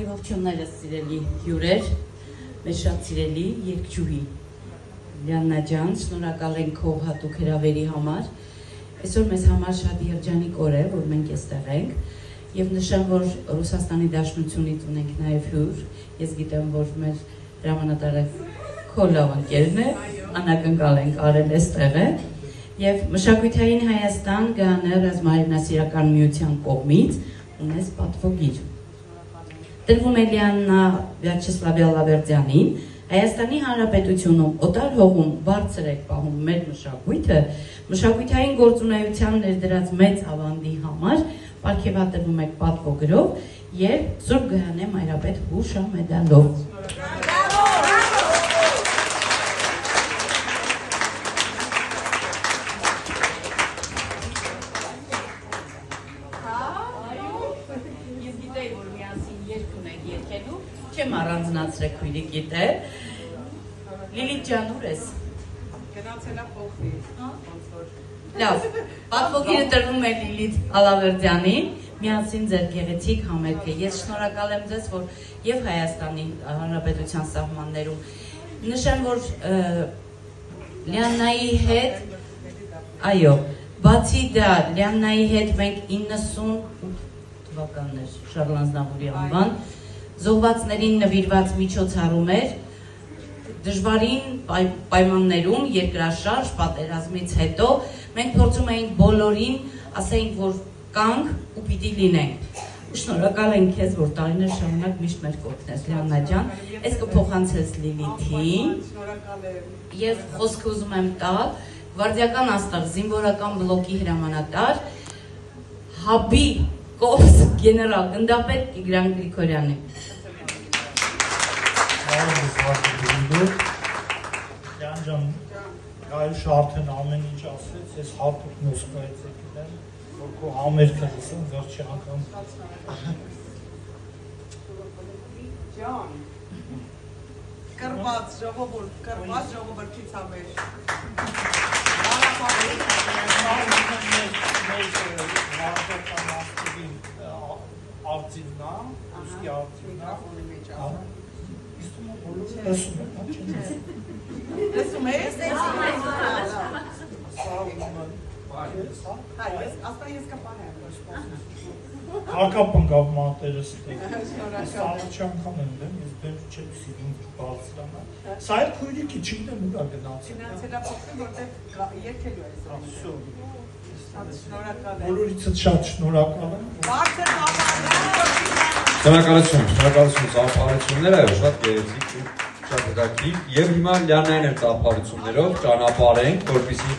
Բարի ողջույններս սիրելի հյուրեր, մեր շատ սիրելի երգչուհի Լիաննա ջան, շնորհակալ ենք քո հատուկ հրավերի համար։ Այսօր մեզ համար շատ երջանիկ օր է, որ մենք այստեղ ենք, եւ նշեմ, որ Ռուսաստանի Դաշնությունից ունենք նաեւ հյուր։ Ես գիտեմ, որ մեր հրամանատարը քո լավ ընկերն է, անակնկալ ենք արել այստեղ է, եւ Մշակութային Հայաստան ԳԱՆ ռազմաերնասիրական միության կողմից ունես պատվոգիր։ Տրվում է Լիաննա Վյաչեսլավյա-Լավերդյանին, Հայաստանի Հանրապետությունում օտար հողում բարձր է պահում մեր մշակույթը, մշակութային գործունեության ներդրած մեծ ավանդի համար պարգևատրվում եք պատվոգրով եւ Սուրբ Գրանե Մայրապետ հուշամեդալով։ Չեմ առանձնացրեք քույրիկ գիտե։ Լիլիթ ջան, ուր ես։ Գնացել է փոխվի։ Լավ, պատվոգիրը տրվում է Լիլիթ Ալավերդյանին, միասին ձեր գեղեցիկ համերգը։ Ես շնորհակալ եմ ձեզ, որ եւ Հայաստանի Հանրապետության սահմաններում նշեմ, որ Լիաննայի հետ, այո, բացի դա Լիաննայի հետ մենք 98 թվականներ Շարլ Ազնավուրի անվան զոհվածներին նվիրված միջոցառում էր դժվարին պայմաններում երկրաշարժ պատերազմից հետո մենք փորձում էինք բոլորին ասենք որ կանք ու պիտի լինենք շնորհակալ ենք քեզ որ տարիներ շարունակ միշտ մեր կողքն ես Լիաննա ջան ես կփոխանցես Լիլիթին ես խոսքը ուզում եմ տալ գվարդիական աստղ զինվորական բլոկի հրամանատար Հաբի Կորս գեներալ գնդապետ Տիգրան Գրիգորյանի Յան ջան, գայուշ արդեն ամեն ինչ ասեց, ես հատուկ Մոսկվայից եկել եմ, որ քո համերգը լսեմ, վերջի անգամ։ Ջան, կրված ժողովրդից համեր։ Արտիվնա, ուսկի արտիվնա, Լսում ես? Ասա ես կպահեմ հակապնկավ մատերս սաղաչի անգամ եմ դեմ, ես բեր չեմ սիրում բարձրանա սա էլ քույրիքի չգիտեմ ուրա գնացի Գնացել է փոխվի, որտեղ երկելու է բոլորիցդ շատ շնորհակալ եմ Բարձր Շնորհակալություն ծափարությունները շատ գեղեցիկ ու շատ հետաքրքիր եւ հիմա Լիաննային ծափարություններով ճանապարհենք որպեսզի